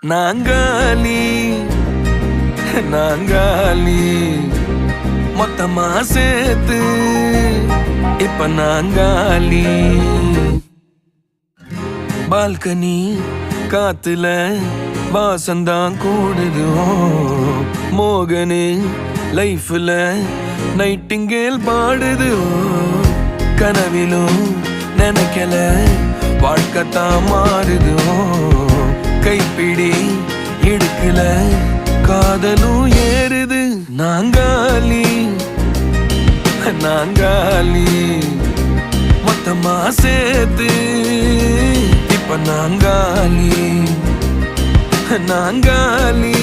நாங்காலி நாங்காலி மொத்தமா சேர்த்து இப்ப நாங்காலி. பால்கனி காத்துல வாசந்தான் கூடுது. மோகனே லைஃப்ல நைட்டிங்கேல் பாடுது. கனவிலும் நினைக்கல வாழ்க்கைத்தான் மாறுது. கைப்பிடி இடுக்கல காதலும் ஏறுது. நாங்காலி நாங்காலி மொத்தமா சேர்த்து இப்ப நாங்காலி நாங்காலி.